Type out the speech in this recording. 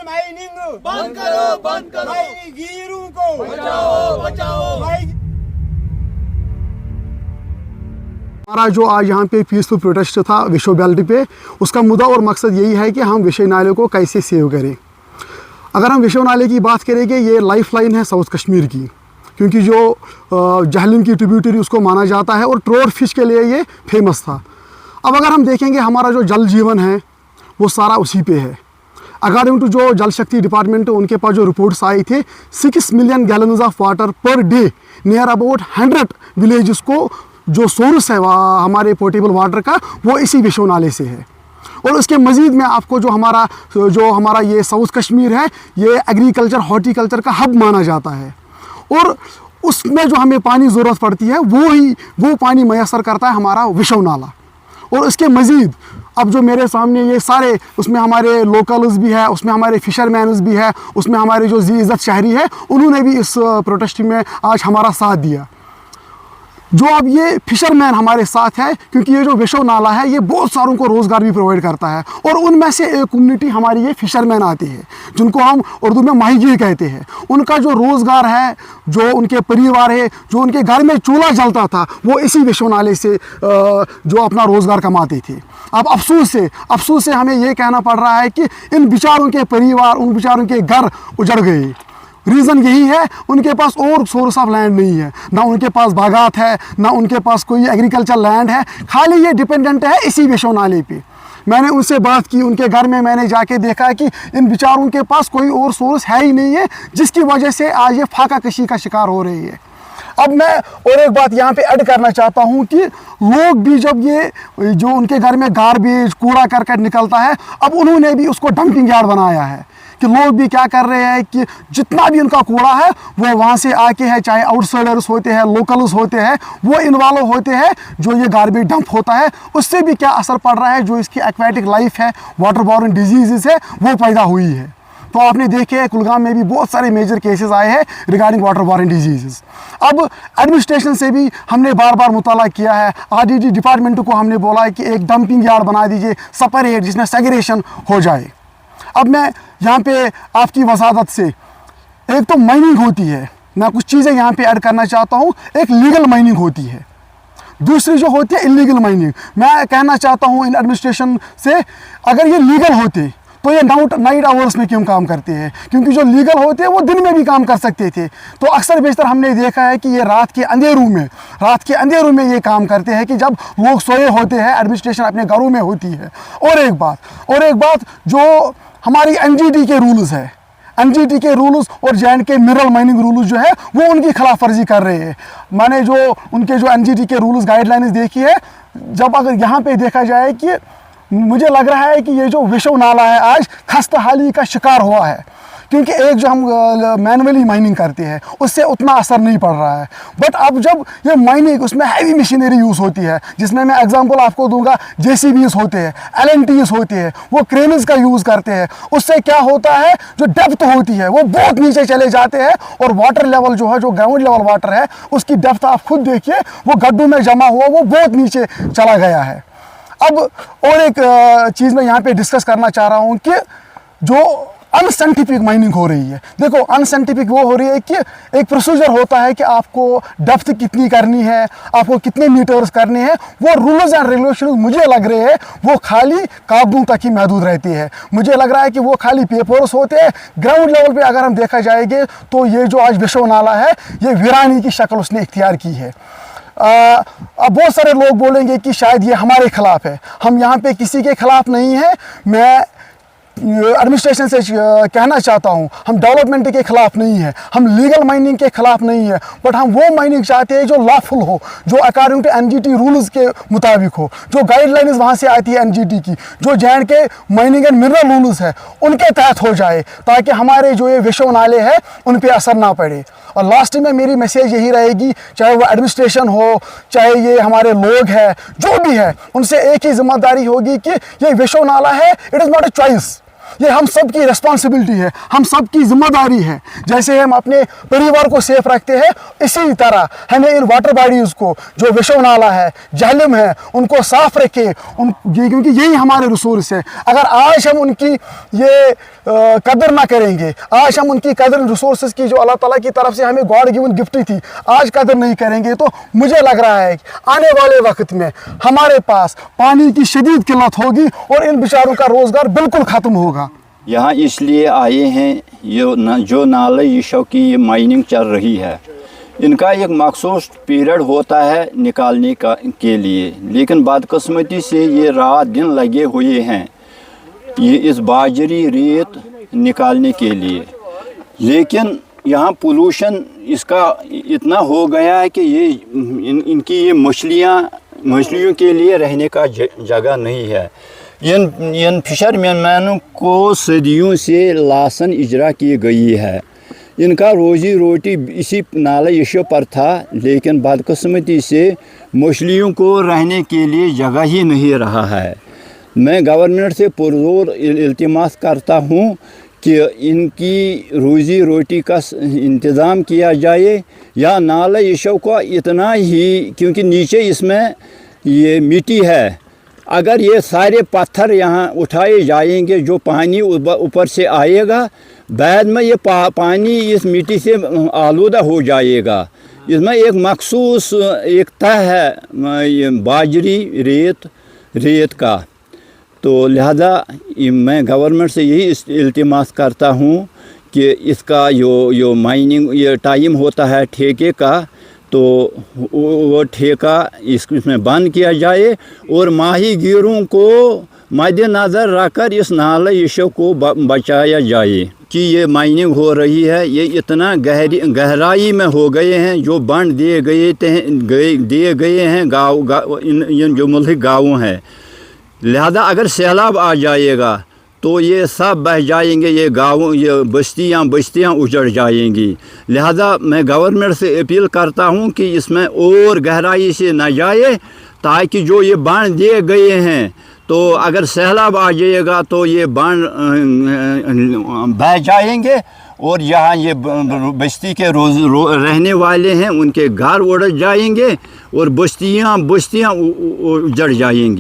Mining बंद करो, बंद करो। माइनिंगीरों को बचाओ, बचाओ। हमारा जो आज यहाँ पे पीसफुल प्रोटेस्ट था विशो बेल्ट पे, उसका मुद्दा और मकसद यही है कि हम विशो नाले को कैसे सेव करें। अगर हम विशो नाले की बात करेंगे, ये लाइफ लाइन है साउथ कश्मीर की, क्योंकि जो जहलम की ट्रिब्यूटरी उसको माना जाता है और ट्रोट फिश के लिए ये फेमस था। अब अगर हम देखेंगे हमारा जो जल जीवन है वो सारा उसी पे है। अकॉर्डिंग टू जो जल शक्ति डिपार्टमेंट, उनके पास जो रिपोर्ट्स आई थे, 6 million gallons of water per day near about 100 villages को जो सोर्स है हमारे पोर्टेबल वाटर का, वो इसी विशो नाले से है। और उसके मज़ीद में आपको जो हमारा ये साउथ कश्मीर है, ये एग्रीकल्चर हॉर्टिकल्चर का हब माना जाता है, और उसमें जो हमें पानी ज़रूरत पड़ती है वो पानी मैसर करता है हमारा विशो नाला। और इसके मज़ीद अब जो मेरे सामने ये सारे, उसमें हमारे लोकल्स भी है, उसमें हमारे फिशरमैन्स भी है, उसमें हमारे जो जी इज़्ज़त शहरी है, उन्होंने भी इस प्रोटेस्ट में आज हमारा साथ दिया। जो अब ये फिशरमैन हमारे साथ है, क्योंकि ये जो विशो नाला है ये बहुत सारों को रोज़गार भी प्रोवाइड करता है, और उनमें से एक कम्युनिटी हमारी ये फिशरमैन आती है, जिनको हम उर्दू में माहीगीर कहते हैं। उनका जो रोज़गार है, जो उनके परिवार है, जो उनके घर में चूल्हा जलता था, वो इसी विशो नाले से जो अपना रोज़गार कमाते थे। अब अफसोस से हमें ये कहना पड़ रहा है कि इन बेचारों के परिवार, उन बेचारों के घर उजड़ गए। रीज़न यही है, उनके पास और सोर्स ऑफ लैंड नहीं है, ना उनके पास बागात है, ना उनके पास कोई एग्रीकल्चर लैंड है, खाली ये डिपेंडेंट है इसी विशो नाले पे। मैंने उनसे बात की, उनके घर में मैंने जाके देखा कि इन बेचारों के पास कोई और सोर्स है ही नहीं है, जिसकी वजह से आज ये फाका कशी का शिकार हो रही है। अब मैं और एक बात यहाँ पे ऐड करना चाहता हूँ कि लोग भी जब ये जो उनके घर में गार्बेज कूड़ा करकट निकलता है, अब उन्होंने भी उसको डंपिंग यार्ड बनाया है, कि लोग भी क्या कर रहे हैं कि जितना भी उनका कूड़ा है वो वहाँ से आके है, चाहे आउटसाइडर्स होते हैं, लोकल्स होते हैं, वो इन्वॉल्व होते हैं, जो ये गार्बेज डंप होता है उससे भी क्या असर पड़ रहा है, जो इसकी एक्वेटिक लाइफ है, वाटर बॉर्न डिजीज़ है, वो पैदा हुई है। तो आपने देखे कुलगाम में भी बहुत सारे मेजर केसेस आए हैं रिगार्डिंग वाटर बॉर्न डिजीज़। अब एडमिनिस्ट्रेशन से भी हमने बार बार मुताला किया है, RDD डिपार्टमेंट को हमने बोला है कि एक डंपिंग यार्ड बना दीजिए सेपरेट, जिसमें सेग्रीगेशन हो जाए। अब मैं यहाँ पे आपकी वजाहत से, एक तो माइनिंग होती है, मैं कुछ चीज़ें यहाँ पे ऐड करना चाहता हूँ। एक लीगल माइनिंग होती है, दूसरी जो होती है इलीगल माइनिंग। मैं कहना चाहता हूँ इन एडमिनिस्ट्रेशन से, अगर ये लीगल होते तो ये नाइट आवर्स में क्यों काम करते हैं, क्योंकि जो लीगल होते हैं वो दिन में भी काम कर सकते थे। तो अक्सर बेशतर हमने देखा है कि ये रात के अंधेरों में ये काम करते हैं, कि जब लोग सोए होते हैं, एडमिनिस्ट्रेशन अपने घरों में होती है। और एक बात जो हमारी NGT के रूल्स है, NGT के रूल्स और JNK के मिनरल माइनिंग रूल्स जो है वो उनकी खिलाफ वर्जी कर रहे हैं। मैंने जो उनके जो NGT के रूल्स गाइडलाइंस देखी है, जब अगर यहाँ पे देखा जाए कि मुझे लग रहा है कि ये जो विशो नाला है आज खस्ताहाली का शिकार हुआ है, क्योंकि एक जो हम मैनुअली माइनिंग करते हैं उससे उतना असर नहीं पड़ रहा है। बट अब जब ये माइनिंग, उसमें हैवी मशीनरी यूज़ होती है, जिसमें मैं एग्जांपल आपको दूंगा, JCBs होते हैं, LNTs होते हैं, वो क्रेन्स का यूज़ करते हैं। उससे क्या होता है, जो डेप्थ होती है वो बहुत नीचे चले जाते हैं, और वाटर लेवल जो है, जो ग्राउंड लेवल वाटर है, उसकी डेप्थ आप खुद देखिए, वो गड्ढों में जमा हुआ वो बहुत नीचे चला गया है। अब और एक चीज़ मैं यहाँ पे डिस्कस करना चाह रहा हूँ कि जो अनसाइंटिफिक माइनिंग हो रही है। देखो, अनसाइंटिफिक वो हो रही है कि एक प्रोसीजर होता है कि आपको डेप्थ कितनी करनी है, आपको कितने मीटर्स करने हैं, वो रूल्स एंड रेगुलेशन मुझे लग रहे हैं वो खाली कागजों तक ही महदूद रहती है। मुझे लग रहा है कि वो खाली पेपर्स होते हैं। ग्राउंड लेवल पे अगर हम देखा जाएंगे तो ये जो आज विशो नाला है, ये वीरानी की शक्ल उसने इख्तियार की है। अब बहुत सारे लोग बोलेंगे कि शायद ये हमारे खिलाफ है। हम यहाँ पे किसी के खिलाफ नहीं है। मैं एडमिनिस्ट्रेशन से कहना चाहता हूँ, हम डेवलपमेंट के खिलाफ नहीं है, हम लीगल माइनिंग के खिलाफ नहीं है, बट हम वो माइनिंग चाहते हैं जो लॉफुल हो, जो अकॉर्डिंग टू NGT रूल्स के मुताबिक हो, जो गाइडलाइंस वहाँ से आती है NGT की, जो JNK mining and mineral rules है उनके तहत हो जाए, ताकि हमारे जो ये विशो नाले हैं उन पर असर ना पड़े। और लास्ट में मेरी मैसेज यही रहेगी, चाहे वो एडमिनिस्ट्रेशन हो, चाहे ये हमारे लोग हैं, जो भी है, उनसे एक ही जिम्मेदारी होगी कि ये विशो नाला है, it is not a choice. ये हम सब की रिस्पॉन्सिबिलिटी है, हम सब की जिम्मेदारी है। जैसे हम अपने परिवार को सेफ रखते हैं, इसी तरह हमें इन वाटर बॉडीज़ को, जो विशव नाला है, जहलम है, उनको साफ रखें, क्योंकि यही हमारे रिसोर्स है। अगर आज हम उनकी ये कदर ना करेंगे, आज हम उनकी कदर रिसोर्स की जो अल्लाह ताला की तरफ से हमें गॉड गिवन गिफ्ट थी, आज कदर नहीं करेंगे, तो मुझे लग रहा है कि आने वाले वक्त में हमारे पास पानी की शदीद किल्लत होगी और इन बेचारों का रोज़गार बिल्कुल ख़त्म होगा। यहाँ इसलिए आए हैं जो नाला यशव की ये माइनिंग चल रही है, इनका एक मखसूस पीरियड होता है निकालने के लिए, लेकिन बदकिस्मती से ये रात दिन लगे हुए हैं ये इस बाजरी रेत निकालने के लिए। लेकिन यहाँ पोल्यूशन इसका इतना हो गया है कि ये इनकी ये मछलियों के लिए रहने का जगह नहीं है। इन फिशरमैनों को सदियों से लासन इजरा की गई है। इनका रोज़ी रोटी इसी नाला यशव पर था, लेकिन बदकिस्मती से मछलियों को रहने के लिए जगह ही नहीं रहा है। मैं गवर्नमेंट से पुरजोर इल्तिमास करता हूँ कि इनकी रोज़ी रोटी का इंतज़ाम किया जाए, या नाला यशव को इतना ही, क्योंकि नीचे इसमें ये मिट्टी है, अगर ये सारे पत्थर यहाँ उठाए जाएंगे, जो पानी ऊपर से आएगा, बाद में ये पानी इस मिट्टी से आलूदा हो जाएगा। इसमें एक मखसूस एक तह है बाजरी रेत का। तो लिहाजा मैं गवर्नमेंट से यही इल्तिमास करता हूँ कि इसका जो माइनिंग ये टाइम होता है ठेके का, तो वो ठेका इसमें बंद किया जाए और माहीगीरों को मद्देनज़र रखकर इस नाला यशव को बचाया जाए कि ये माइनिंग हो रही है, ये इतना गहराई में हो गए हैं, जो बंद दिए गए हैं गाँव इन जो मुल्क गाँव हैं। लिहाजा अगर सैलाब आ जाएगा तो ये सब बह जाएंगे, ये गाँव ये बस्तियाँ उजड़ जाएंगी। लिहाजा मैं गवर्नमेंट से अपील करता हूँ कि इसमें और गहराई से न जाए, ताकि जो ये बांध दिए गए हैं, तो अगर सैलाब आ जाएगा तो ये बांध बह जाएंगे और यहाँ ये बस्ती के रहने वाले हैं उनके घर उड़ जाएंगे और बस्तियाँ उजड़ जाएंगी।